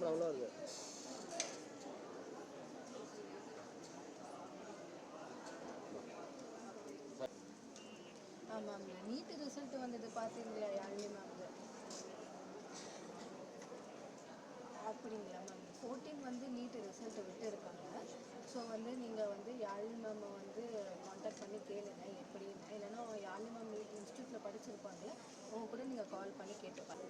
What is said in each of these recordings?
Camera அவ்வளோ இருக்கு. ஆமாங்க, நீட் ரிசல்ட் வந்தது பார்த்தீங்களா யாழ்னி மேம்? அப்படிங்களா மேம்? 14 வந்து நீட் ரிசல்ட் விட்டு இருக்காங்க. ஸோ வந்து நீங்கள் வந்து யாழ்னி மேம் வந்து காண்டாக்ட் பண்ணி கேளுங்க எப்படின்னு. இல்லைன்னா யாழ்னி மேம் நீட் இன்ஸ்டியூட்டில் படிச்சிருப்பாங்க, அவங்க கூட நீங்கள் கால் பண்ணி கேட்டுப்பாங்க.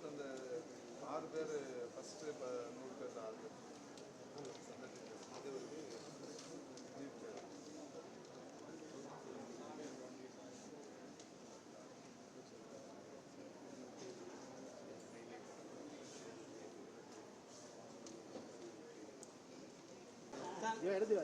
அந்த 6 பேர் ஃபஸ்ட்டு இப்போ 100 பேர் 6 பேர் அது வந்து எடுத்து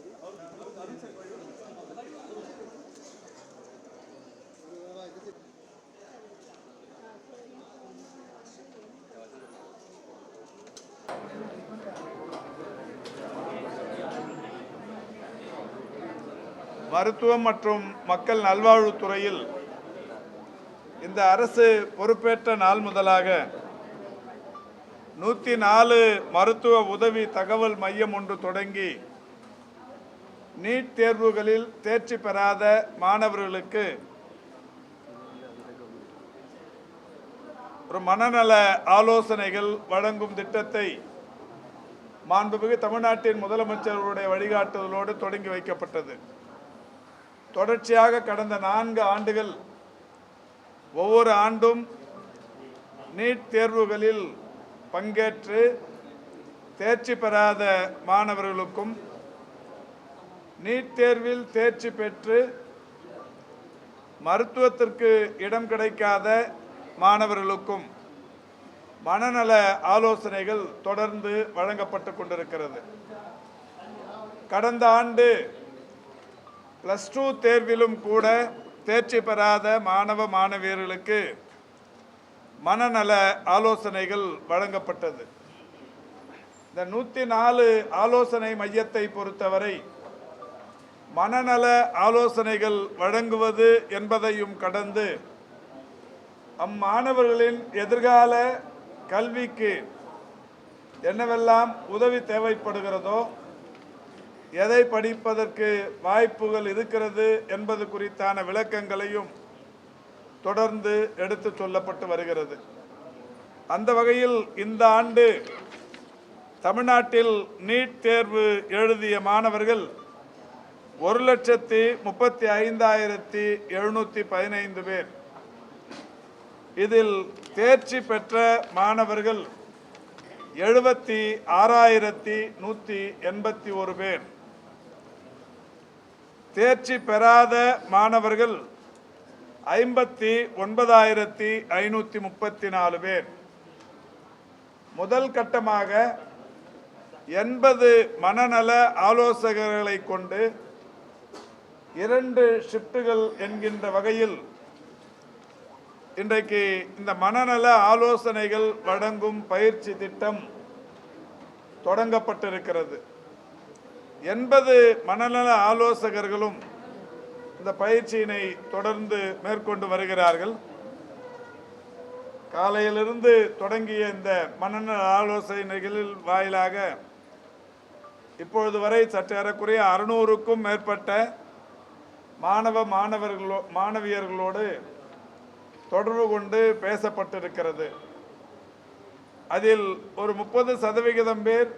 மருத்துவம் மற்றும் மக்கள் நல்வாழ்வுத்துறையில் இந்த அரசு பொறுப்பேற்ற நாள் முதலாக 104 மருத்துவ உதவி தகவல் மையம் ஒன்று தொடங்கி நீட் தேர்வுகளில் தேர்ச்சி பெறாத மாணவர்களுக்கு ஒரு மனநல ஆலோசனைகள் வழங்கும் திட்டத்தை மாண்புமிகு தமிழ்நாட்டின் முதலமைச்சர்களுடைய வழிகாட்டுதலோடு தொடங்கி வைக்கப்பட்டது. தொடர்ச்சியாக கடந்த 4 ஆண்டுகள் ஒவ்வொரு ஆண்டும் நீட் தேர்வுகளில் பங்கேற்று தேர்ச்சி பெறாத மாணவர்களுக்கும் நீட் தேர்வில் தேர்ச்சி பெற்று மருத்துவத்திற்கு இடம் கிடைக்காத மாணவர்களுக்கும் மனநல ஆலோசனைகள் தொடர்ந்து வழங்கப்பட்டு கொண்டிருக்கிறது. கடந்த ஆண்டு +2 தேர்விலும் கூட தேர்ச்சி பெறாத மாணவ மாணவியர்களுக்கு மனநல ஆலோசனைகள் வழங்கப்பட்டது. இந்த 104 ஆலோசனை மையத்தை பொறுத்தவரை மனநல ஆலோசனைகள் வழங்குவது என்பதையும் கடந்து அம்மாணவர்களின் எதிர்கால கல்விக்கு என்னவெல்லாம் உதவி தேவைப்படுகிறதோ, எதை படிப்பதற்கு வாய்ப்புகள் இருக்கிறது என்பது குறித்தான விளக்கங்களையும் தொடர்ந்து எடுத்து சொல்லப்பட்டு வருகிறது. அந்த வகையில் இந்த ஆண்டு தமிழ்நாட்டில் நீட் தேர்வு எழுதிய மாணவர்கள் 1,35,715 பேர். இதில் தேர்ச்சி பெற்ற மாணவர்கள் 76,181 பேர். தேர்ச்சி பெறாத மாணவர்கள் 59,534 பேர். முதல் கட்டமாக 80 மனநல ஆலோசகர்களை கொண்டு 2 ஷிப்டுகள் என்கின்ற வகையில் இன்றைக்கு இந்த மனநல ஆலோசனைகள் வழங்கும் பயிற்சி திட்டம் தொடங்கப்பட்டிருக்கிறது. 80 மனநல ஆலோசகர்களும் இந்த பயிற்சியினை தொடர்ந்து மேற்கொண்டு வருகிறார்கள். காலையிலிருந்து தொடங்கிய இந்த மனநல ஆலோசனைகளில் வாயிலாக இப்பொழுது வரை சற்று ஏறக்குறைய 600க்கும் மேற்பட்ட மாணவியர்களோடு தொடர்பு கொண்டு பேசப்பட்டிருக்கிறது. அதில் ஒரு 30% பேர்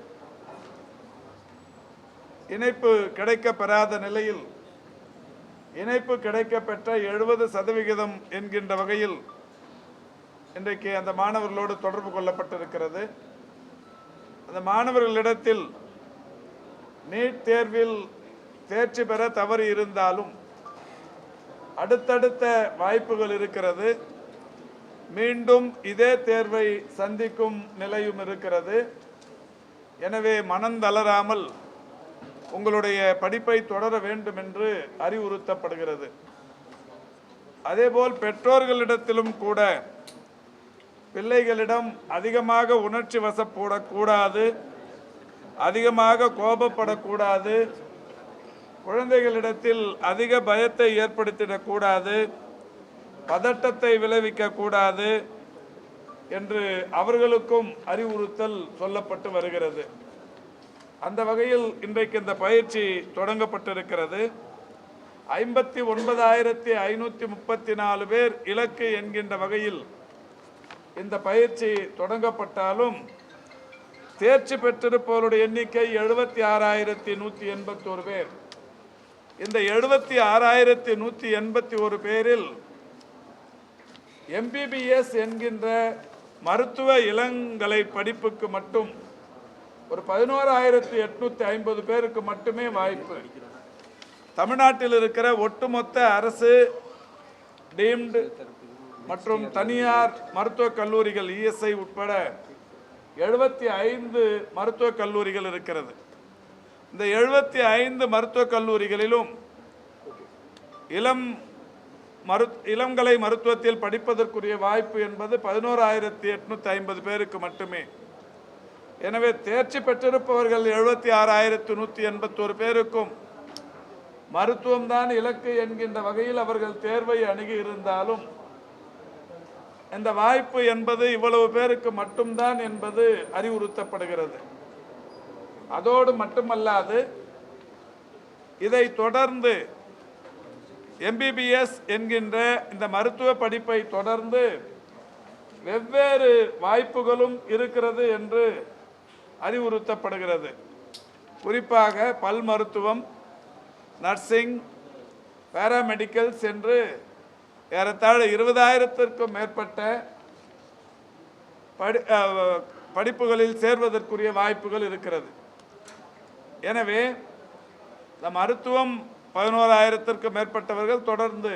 இணைப்பு கிடைக்க பெறாத நிலையில் இணைப்பு கிடைக்கப்பெற்ற 70% என்கின்ற வகையில் இன்றைக்கு அந்த மாணவர்களோடு தொடர்பு கொள்ளப்பட்டிருக்கிறது. அந்த மாணவர்களிடத்தில் நீட் தேர்வில் தேர்ச்சி பெற தவறி இருந்தாலும் அடுத்தடுத்த வாய்ப்புகள் இருக்கிறது. மீண்டும் இதே தேர்வை சந்திக்கும் நிலையும் இருக்கிறது. எனவே மனம் தளராமல் உங்களுடைய படிப்பை தொடர வேண்டும் என்று அறிவுறுத்தப்படுகிறது. அதேபோல் பெற்றோர்களிடத்திலும் கூட பிள்ளைகளிடம் அதிகமாக உணர்ச்சி வசப்படக்கூடாது, அதிகமாக கோபப்படக்கூடாது, குழந்தைகளிடத்தில் அதிக பயத்தை ஏற்படுத்திடக்கூடாது, பதட்டத்தை விளைவிக்கக்கூடாது என்று அவர்களுக்கும் அறிவுறுத்தல் சொல்லப்பட்டு வருகிறது. அந்த வகையில் இன்றைக்கு இந்த பயிற்சி தொடங்கப்பட்டிருக்கிறது. 59,534 பேர் இலக்கு என்கின்ற வகையில் இந்த பயிற்சி தொடங்கப்பட்டாலும் தேர்ச்சி பெற்றிருப்பவருடைய எண்ணிக்கை 76,181 பேர். இந்த 76,181 பேரில் MBBS என்கின்ற மருத்துவ இளங்கலை படிப்புக்கு மட்டும் ஒரு 11,850 பேருக்கு மட்டுமே வாய்ப்பு. தமிழ்நாட்டில் இருக்கிற ஒட்டுமொத்த அரசு, டீம்டு மற்றும் தனியார் மருத்துவக் கல்லூரிகள் ESI உட்பட 75 மருத்துவக் கல்லூரிகள் இருக்கிறது. இந்த 75 மருத்துவக் கல்லூரிகளிலும் இளங்கலை மருத்துவத்தில் படிப்பதற்குரிய வாய்ப்பு என்பது 11,850 பேருக்கு மட்டுமே. எனவே தேர்ச்சி பெற்றிருப்பவர்கள் 76,181 பேருக்கும் மருத்துவம்தான் இலக்கு என்கின்ற வகையில் அவர்கள் தேர்வை அணுகி இருந்தாலும் இந்த வாய்ப்பு என்பது இவ்வளவு பேருக்கு மட்டும்தான் என்பது அறிவுறுத்தப்படுகிறது. அதோடு மட்டுமல்லாது இதை தொடர்ந்து MBBS என்கின்ற இந்த மருத்துவ படிப்பை தொடர்ந்து வெவ்வேறு வாய்ப்புகளும் இருக்கிறது என்று அறிவுறுத்தப்படுகிறது. குறிப்பாக பல் மருத்துவம், நர்சிங், பாராமெடிக்கல்ஸ் என்று ஏறத்தாழ 20,000க்கும் மேற்பட்ட படிப்புகளில் சேர்வதற்குரிய வாய்ப்புகள் இருக்கிறது. எனவே இந்த மருத்துவம் 11,000க்கும் மேற்பட்டவர்கள், தொடர்ந்து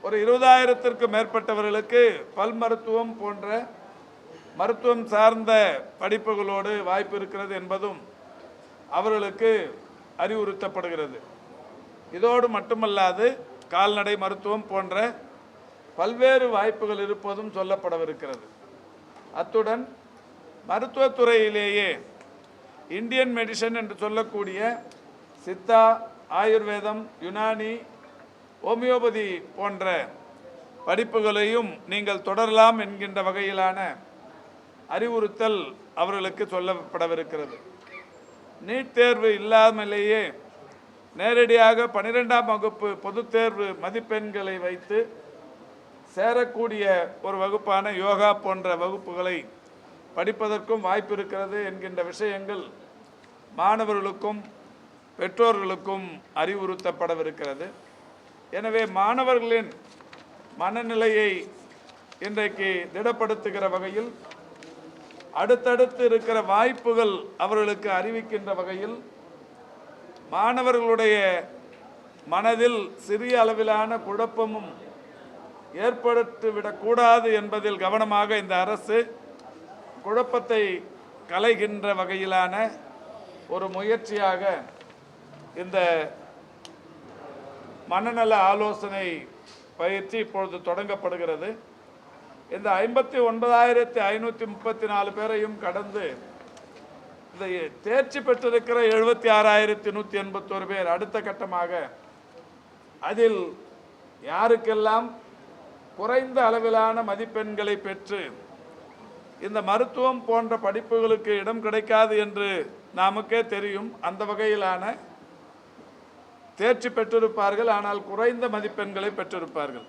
ஒரு 20,000க்கும் மேற்பட்டவர்களுக்கு பல் மருத்துவம் போன்ற மருத்துவம் சார்ந்த படிப்புகளோடு வாய்ப்பு இருக்கிறது என்பதும் அவர்களுக்கு அறிவுறுத்தப்படுகிறது. இதோடு மட்டுமல்லாது கால்நடை மருத்துவம் போன்ற பல்வேறு வாய்ப்புகள் இருப்பதும் சொல்லப்படவிருக்கிறது. அத்துடன் மருத்துவத்துறையிலேயே இந்தியன் மெடிசன் என்று சொல்லக்கூடிய சித்தா, ஆயுர்வேதம், யுனானி, ஹோமியோபதி போன்ற படிப்புகளையும் நீங்கள் தொடரலாம் என்கின்ற வகையிலான அறிவுறுத்தல் அவர்களுக்கு சொல்லப்படவிருக்கிறது. நீட் தேர்வு இல்லாமலேயே நேரடியாக 12ஆம் வகுப்பு பொதுத் தேர்வு மதிப்பெண்களை வைத்து சேரக்கூடிய ஒரு வகுப்பான யோகா போன்ற வகுப்புகளை படிப்பதற்கும் வாய்ப்பு இருக்கிறது என்கின்ற விஷயங்கள் மாணவர்களுக்கும் பெற்றோர்களுக்கும் அறிவுறுத்தப்படவிருக்கிறது. எனவே மாணவர்களின் மனநிலையை இன்றைக்கு திடப்படுத்துகிற வகையில், அடுத்தடுத்து இருக்கிற வாய்ப்புகள் அவர்களுக்கு அறிவிக்கின்ற வகையில், மாணவர்களுடைய மனதில் சிறிய அளவிலான குழப்பமும் ஏற்பட்டுவிடக்கூடாது என்பதில் கவனமாக இந்த அரசு குழப்பத்தை களைகின்ற வகையிலான ஒரு முயற்சியாக இந்த மனநல ஆலோசனை பயிற்சி இப்பொழுது தொடங்கப்படுகிறது. இந்த 59,534 பேரையும் கடந்து இந்த தேர்ச்சி பெற்றிருக்கிற 76,181 பேர் அடுத்த கட்டமாக அதில் யாருக்கெல்லாம் குறைந்த அளவிலான மதிப்பெண்களை பெற்று இந்த மருத்துவம் போன்ற படிப்புகளுக்கு இடம் கிடைக்காது என்று நமக்கே தெரியும், அந்த வகையிலான தேர்ச்சி பெற்றிருப்பார்கள், ஆனால் குறைந்த மதிப்பெண்களை பெற்றிருப்பார்கள்,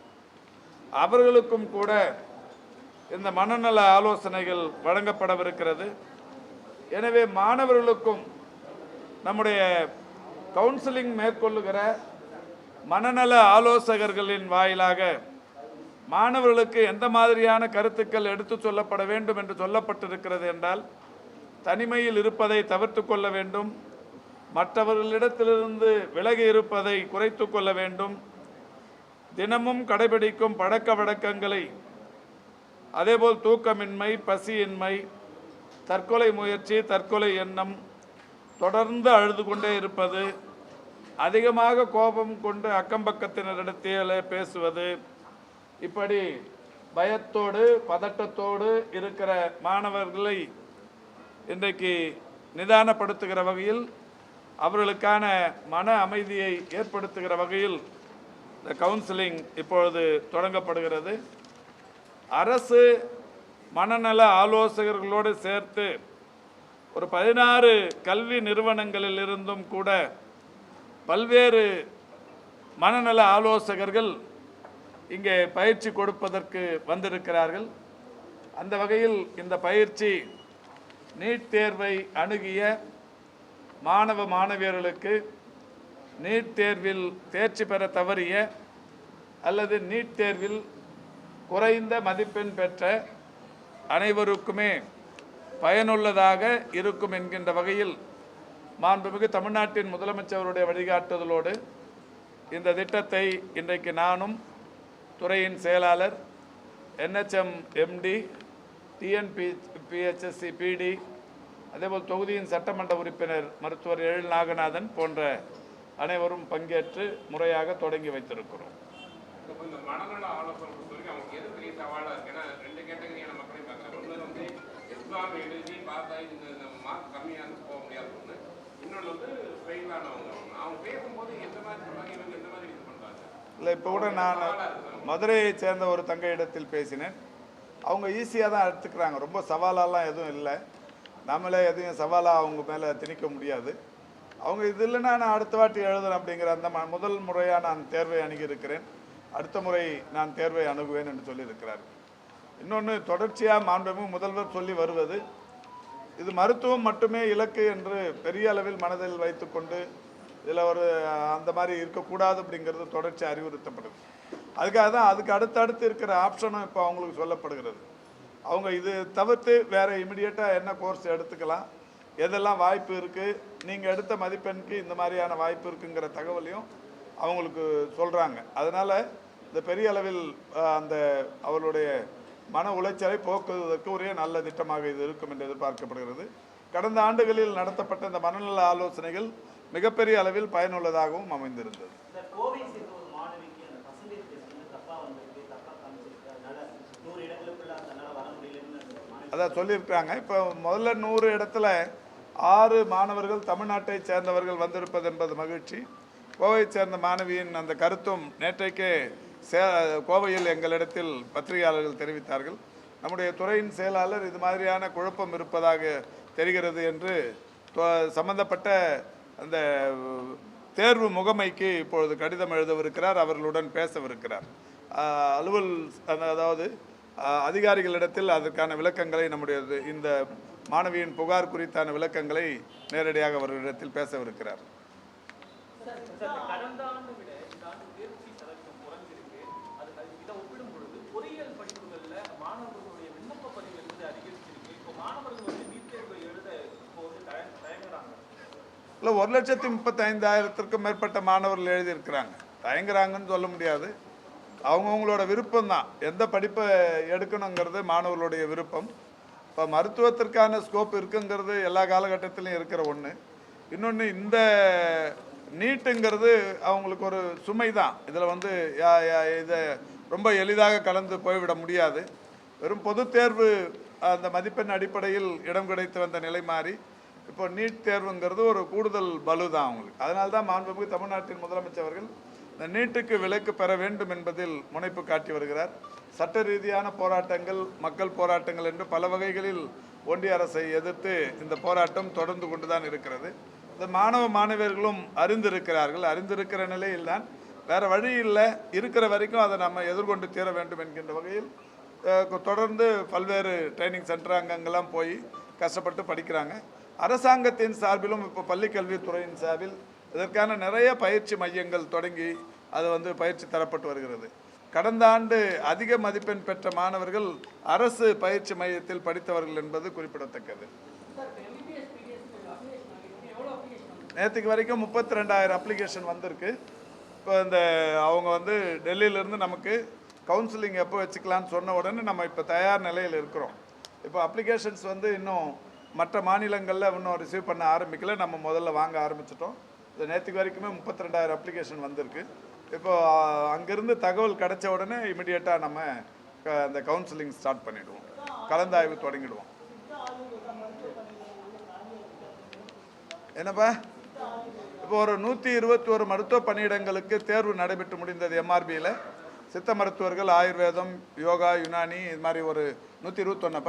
அவர்களுக்கும் கூட இந்த மனநல ஆலோசனைகள் வழங்கப்படவிருக்கிறது. எனவே மாணவர்களுக்கும் நம்முடைய கவுன்சிலிங் மேற்கொள்ளுகிற மனநல ஆலோசகர்களின் வாயிலாக மாணவர்களுக்கு எந்த மாதிரியான கருத்துக்கள் எடுத்து சொல்லப்பட வேண்டும் என்று சொல்லப்பட்டிருக்கிறது என்றால், தனிமையில் இருப்பதை தவிர்த்து கொள்ள வேண்டும், மற்றவர்களிடத்திலிருந்து விலகி இருப்பதை குறைத்து கொள்ள வேண்டும், தினமும் கடைபிடிக்கும் பழக்க வழக்கங்களை, அதேபோல் தூக்கமின்மை, பசியின்மை, தற்கொலை முயற்சி, தற்கொலை எண்ணம், தொடர்ந்து அழுது கொண்டே இருப்பது, அதிகமாக கோபம் கொண்டு அக்கம்பக்கத்தினரிடத்திலே பேசுவது, இப்படி பயத்தோடு பதட்டத்தோடு இருக்கிற மாணவர்களை இன்றைக்கு நிதானப்படுத்துகிற வகையில், அவர்களுக்கான மன அமைதியை ஏற்படுத்துகிற வகையில் இந்த கவுன்சிலிங் இப்பொழுது தொடங்கப்படுகிறது. அரசு மனநல ஆலோசகர்களோடு சேர்த்து ஒரு 16 கல்வி நிறுவனங்களில் இருந்தும் கூட பல்வேறு மனநல ஆலோசகர்கள் இங்கே பயிற்சி கொடுப்பதற்கு வந்திருக்கிறார்கள். அந்த வகையில் இந்த பயிற்சி நீட் தேர்வை அணுகிய மாணவ மாணவியர்களுக்கு, நீட் தேர்வில் தேர்ச்சி பெற தவறிய அல்லது நீட் தேர்வில் குறைந்த மதிப்பெண் பெற்ற அனைவருக்குமே பயனுள்ளதாக இருக்கும் என்கின்ற வகையில் மாண்புமிகு தமிழ்நாட்டின் முதலமைச்சருடைய வழிகாட்டுதலோடு இந்த திட்டத்தை இன்றைக்கு நானும் துறையின் செயலாளர், NHM MD, TNPHSC PD, அதேபோல் தொகுதியின் சட்டமன்ற உறுப்பினர் மருத்துவர் எழில் நாகநாதன் போன்ற அனைவரும் பங்கேற்று முறையாக தொடங்கி வைத்திருக்கிறோம். இந்த மனநல ஆலோசனை பொறுத்தவரைக்கும் அவங்களுக்கு எது பெரிய சவாலாக இருக்கு? ஏன்னா 2 கேட்டகரியான மக்களையும் பார்க்குறாங்க. ஒன்று வந்து எக்ஸாம் எழுதி பார்த்தா இந்த மார்க் கம்மியாக போக முடியாது ஒன்று, இன்னொன்று வந்து ஃபெயில் ஆனவங்க. அவங்க பேசும்போது எந்த மாதிரி சொல்லுவாங்க, இவங்க எந்த மாதிரி இது பண்ணுறாங்க? இல்லை, இப்போ கூட நான் மதுரையை சேர்ந்த ஒரு தங்க இடத்தில் பேசினேன். அவங்க ஈஸியாக தான் எடுத்துக்கிறாங்க, ரொம்ப சவாலாலாம் எதுவும் இல்லை. நம்மளே எதையும் சவாலாக அவங்க மேலே திணிக்க முடியாது. அவங்க இது இல்லைன்னா நான் அடுத்த வாட்டி எழுதுறேன் அப்படிங்கிற அந்த முதல் முறையாக நான் தேர்வை அணுகியிருக்கிறேன், அடுத்த முறை நான் தேர்வை அணுகுவேன் என்று சொல்லியிருக்கிறார். இன்னொன்று, தொடர்ச்சியாக மாண்புமிகு முதல்வர் சொல்லி வருவது, இது மருத்துவம் மட்டுமே இலக்கு என்று பெரிய அளவில் மனதில் வைத்துக்கொண்டு இதில் ஒரு அந்த மாதிரி இருக்கக்கூடாது அப்படிங்கிறது தொடர்ச்சி அறிவுறுத்தப்படுது. அதுக்காக தான் அதுக்கு அடுத்தடுத்து இருக்கிற ஆப்ஷனும் இப்போ அவங்களுக்கு சொல்லப்படுகிறது. அவங்க இது தவிர்த்து வேறு இமிடியேட்டாக என்ன கோர்ஸ் எடுத்துக்கலாம், எதெல்லாம் வாய்ப்பு இருக்குது, நீங்கள் எடுத்த மதிப்பெண்ணுக்கு இந்த மாதிரியான வாய்ப்பு இருக்குங்கிற தகவலையும் அவங்களுக்கு சொல்கிறாங்க. அதனால் இந்த பெரிய அளவில் அந்த அவர்களுடைய மன உளைச்சலை போக்குவதற்கு ஒரே நல்ல திட்டமாக இது இருக்கும் என்று எதிர்பார்க்கப்படுகிறது. கடந்த ஆண்டுகளில் நடத்தப்பட்ட இந்த மனநல ஆலோசனைகள் மிகப்பெரிய அளவில் பயனுள்ளதாகவும் அமைந்திருந்தது. அதான் சொல்லியிருக்கிறாங்க. இப்போ முதல்ல 100 இடத்துல 6 மாணவர்கள் தமிழ்நாட்டை சேர்ந்தவர்கள் வந்திருப்பது என்பது மகிழ்ச்சி. கோவையை சேர்ந்த மாணவியின் அந்த கருத்தும் நேற்றைக்கே கோவையில் எங்களிடத்தில் பத்திரிகையாளர்கள் தெரிவித்தார்கள். நம்முடைய துறையின் செயலாளர் இது மாதிரியான குழப்பம் இருப்பதாக தெரிகிறது என்று சம்பந்தப்பட்ட அந்த தேர்வு முகமைக்கு இப்பொழுது கடிதம் எழுதவிருக்கிறார், அவர்களுடன் பேசவிருக்கிறார். அலுவல் அதாவது அதிகாரிகளிடத்தில் அதற்கான விளக்கங்களை, நம்முடைய இந்த மாணவியின் புகார் குறித்தான விளக்கங்களை நேரடியாக அவர்களிடத்தில் பேசவிருக்கிறார். இல்லை, 1,35,000க்கும் மேற்பட்ட மாணவர்கள் எழுதியிருக்கிறாங்க. தயங்குறாங்கன்னு சொல்ல முடியாது, அவங்கவுங்களோட விருப்பம் தான். எந்த படிப்பை எடுக்கணுங்கிறது மாணவர்களுடைய விருப்பம். இப்போ மருத்துவத்திற்கான ஸ்கோப் இருக்குங்கிறது எல்லா காலகட்டத்திலையும் இருக்கிற ஒன்று. இன்னொன்று, இந்த நீட்டுங்கிறது அவங்களுக்கு ஒரு சுமை தான். இதில் வந்து இதை ரொம்ப எளிதாக கலந்து போய்விட முடியாது. வெறும் பொது தேர்வு அந்த மதிப்பெண் அடிப்படையில் இடம் கிடைத்து வந்த நிலை மாறி இப்போ நீட் தேர்வுங்கிறது ஒரு கூடுதல் பலு தான் அவங்களுக்கு. அதனால தான் மாண்புமிகு தமிழ்நாட்டின் முதலமைச்சர் அவர்கள் இந்த நீட்டுக்கு விலக்கு பெற வேண்டும் என்பதில் முனைப்பு காட்டி வருகிறார். சட்ட ரீதியான போராட்டங்கள், மக்கள் போராட்டங்கள் என்று பல வகைகளில் ஒன்றிய அரசை எதிர்த்து இந்த போராட்டம் தொடர்ந்து கொண்டு தான் இருக்கிறது. இந்த மாணவ மாணவியர்களும் அறிந்திருக்கிறார்கள். அறிந்திருக்கிற நிலையில் தான் வேறு வழி இல்லை, இருக்கிற வரைக்கும் அதை நம்ம எதிர்கொண்டு தீர வேண்டும் என்கின்ற வகையில் தொடர்ந்து பல்வேறு ட்ரைனிங் சென்டர் அங்கங்கெல்லாம் போய் கஷ்டப்பட்டு படிக்கிறாங்க. அரசாங்கத்தின் சார்பிலும் இப்போ பள்ளிக்கல்வித்துறையின் சார்பில் இதற்கான நிறைய பயிற்சி மையங்கள் தொடங்கி அது வந்து பயிற்சி தரப்பட்டு வருகிறது. கடந்த ஆண்டு அதிக மதிப்பெண் பெற்ற மாணவர்கள் அரசு பயிற்சி மையத்தில் படித்தவர்கள் என்பது குறிப்பிடத்தக்கது. நேற்றுக்கு வரைக்கும் 32,000 அப்ளிகேஷன் வந்திருக்கு. இப்போ இந்த அவங்க வந்து டெல்லியிலேருந்து நமக்கு கவுன்சிலிங் எப்போ வச்சுக்கலான்னு சொன்ன உடனே நம்ம இப்போ தயார் நிலையில் இருக்கிறோம். இப்போ அப்ளிகேஷன்ஸ் வந்து இன்னும் மற்ற மாநிலங்களில் இன்னும் ரிசீவ் பண்ண ஆரம்பிக்கல, நம்ம முதல்ல வாங்க ஆரம்பிச்சிட்டோம். இது நேற்றுக்கு வரைக்குமே 32,000 அப்ளிகேஷன் வந்திருக்கு. இப்போது அங்கேருந்து தகவல் கிடைச்ச உடனே இமிடியேட்டாக நம்ம அந்த கவுன்சிலிங் ஸ்டார்ட் பண்ணிவிடுவோம், கலந்தாய்வு தொடங்கிடுவோம். என்னப்பா இப்போ ஒரு 121 மருத்துவ பணியிடங்களுக்கு தேர்வு நடைபெற்று முடிந்தது எம்ஆர்பியில். சித்த மருத்துவர்கள், ஆயுர்வேதம், யோகா, யுனானி, இது மாதிரி ஒரு 121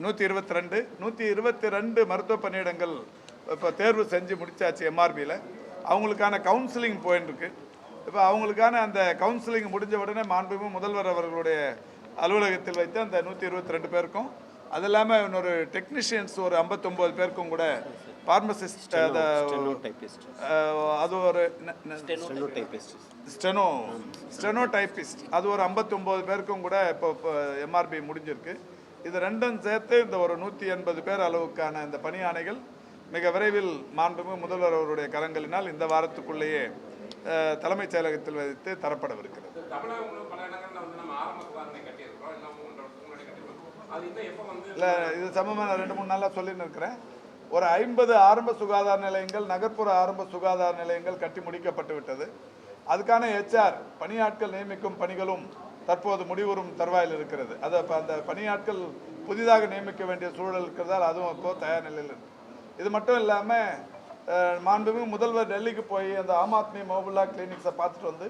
122 மருத்துவ பணியிடங்கள் இப்போ தேர்வு செஞ்சு முடிச்சாச்சு எம்ஆர்பியில். அவங்களுக்கான கவுன்சிலிங் போயின்னு இருக்கு. இப்போ அவங்களுக்கான அந்த கவுன்சிலிங் முடிஞ்ச உடனே மாண்புமிகு முதல்வர் அவர்களுடைய அலுவலகத்தில் வைத்து அந்த 122 பேருக்கும், அது இல்லாமல் இன்னொரு டெக்னீஷியன்ஸ் ஒரு 59 பேருக்கும் கூட, ஃபார்மசிஸ்ட், அது ஒரு ஸ்டெனோ டைப்பிஸ்ட், அது ஒரு 59 பேருக்கும் கூட இப்போ எம்ஆர்பி முடிஞ்சிருக்கு. இது ரெண்டும் சேர்த்து இந்த ஒரு 180 பேர் அளவுக்கான இந்த பணி ஆணைகள் மிக விரைவில் மாண்புமிகு முதல்வர் அவருடைய கரங்களினால் இந்த வாரத்துக்குள்ளேயே தலைமைச் செயலகத்தில் வைத்து தரப்படவிருக்கிறது. இல்லை, இது சம்பந்தமாக நான் 2-3 நாளாக சொல்லின்னு இருக்கிறேன். ஒரு 50 ஆரம்ப சுகாதார நிலையங்கள், நகர்ப்புற ஆரம்ப சுகாதார நிலையங்கள் கட்டி முடிக்கப்பட்டு விட்டது. அதுக்கான ஹெச்ஆர் பணியாட்கள் நியமிக்கும் பணிகளும் தற்போது முடிவுறும் தருவாயில் இருக்கிறது. அதை அந்த பணியாட்கள் புதிதாக நியமிக்க வேண்டிய சூழல் இருக்கிறதால் அதுவும் இப்போது தயார் நிலையில் இருக்குது. இது மட்டும் இல்லாமல் மாண்புமிகு முதல்வர் டெல்லிக்கு போய் அந்த ஆம் ஆத்மி மொபுல்லா கிளினிக்ஸை பார்த்துட்டு வந்து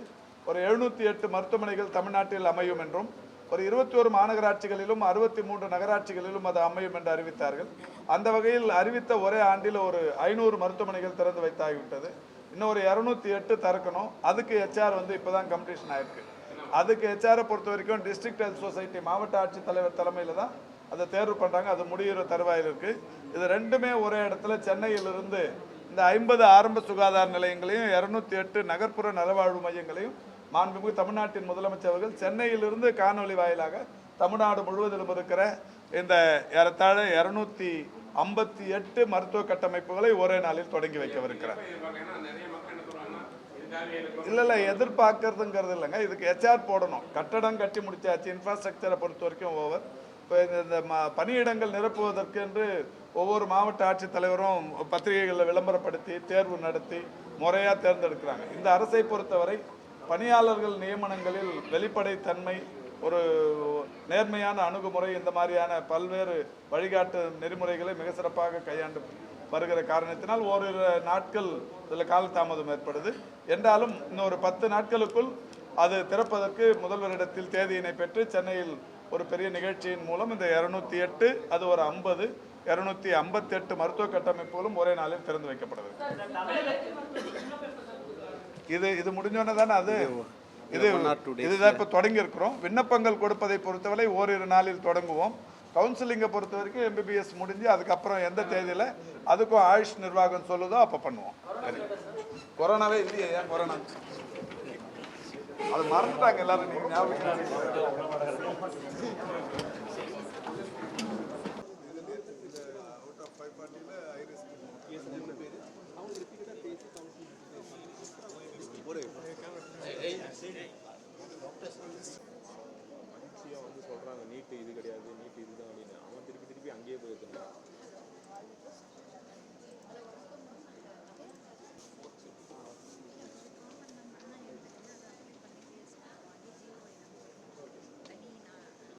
ஒரு 708 மருத்துவமனைகள் தமிழ்நாட்டில் அமையும் என்றும், ஒரு 21 மாநகராட்சிகளிலும் 63 நகராட்சிகளிலும் அது அமையும் என்று அறிவித்தார்கள். அந்த வகையில் அறிவித்த ஒரே ஆண்டில் ஒரு 500 மருத்துவமனைகள் திறந்து வைத்தாகிவிட்டது. இன்னும் ஒரு 208 திறக்கணும். அதுக்கு ஹெச்ஆர் வந்து இப்போ தான் கம்ப்ளீஷன் ஆயிருக்கு. அதுக்கு ஹெச்ஆரை பொறுத்த வரைக்கும் டிஸ்ட்ரிக்ட் ஹெல்த் சொசைட்டி மாவட்ட ஆட்சித்தலைவர் தலைமையில் தான் அதை தேர்வு பண்ணுறாங்க. அது முடிகிற தருவாயில் இருக்குது. இது ரெண்டுமே ஒரே இடத்துல சென்னையிலிருந்து இந்த 50 ஆரம்ப சுகாதார நிலையங்களையும் 208 நகர்ப்புற நலவாழ்வு மையங்களையும் மாண்புமிகு தமிழ்நாட்டின் முதலமைச்சர் அவர்கள் சென்னையிலிருந்து காணொலி வாயிலாக தமிழ்நாடு முழுவதிலும் இருக்கிற இந்த ஏறத்தாழ 258 மருத்துவ கட்டமைப்புகளை ஒரே நாளில் தொடங்கி வைக்கவிருக்கிறார். இல்லை எதிர்பார்க்கறதுங்கிறது இல்லைங்க. இதுக்கு ஹெச்ஆர் போடணும். கட்டடம் கட்டி முடிச்சாச்சு. இன்ஃப்ராஸ்ட்ரக்சரை பொறுத்த வரைக்கும் ஓவர். இப்போ இந்த பணியிடங்கள் நிரப்புவதற்கு என்று ஒவ்வொரு மாவட்ட ஆட்சித்தலைவரும் பத்திரிகைகளில் விளம்பரப்படுத்தி தேர்வு நடத்தி முறையாக தேர்ந்தெடுக்கிறாங்க. இந்த அரசை பொறுத்தவரை பணியாளர்கள் நியமனங்களில் வெளிப்படைத்தன்மை, ஒரு நேர்மையான அணுகுமுறை, இந்த மாதிரியான பல்வேறு வழிகாட்டு நெறிமுறைகளை மிக சிறப்பாக கையாண்டு வருகிற காரணத்தினால் ஓரிரு நாட்கள் இதில் காலதாமதம் ஏற்படுது. என்றாலும் இன்னொரு 10 நாட்களுக்குள் அது திறப்பதற்கு முதல்வரிடத்தில் தேதியினை பெற்று சென்னையில் ஒரு பெரிய நிகழ்ச்சியின் மூலம் இந்த 208, அது ஒரு 50, 258 மருத்துவ கட்டமைப்புகளும் ஒரே நாளில் திறந்து வைக்கப்படுது. இது முடிஞ்சோன்னே தானே அது இதுதான் இப்போ தொடங்கி இருக்கிறோம். விண்ணப்பங்கள் கொடுப்பதை பொறுத்தவரை ஓரிரு நாளில் தொடங்குவோம். கவுன்சிலிங்கை பொறுத்த வரைக்கும் MBBS முடிஞ்சு அதுக்கப்புறம் எந்த தேதியில் அதுக்கும் ஆயுஷ் நிர்வாகம் சொல்லுதோ அப்போ பண்ணுவோம். கொரோனாவே இல்லையே, ஏன் கொரோனா அது மறந்துட்டாங்க எல்லாரும். நீங்கள் ஞாபகம்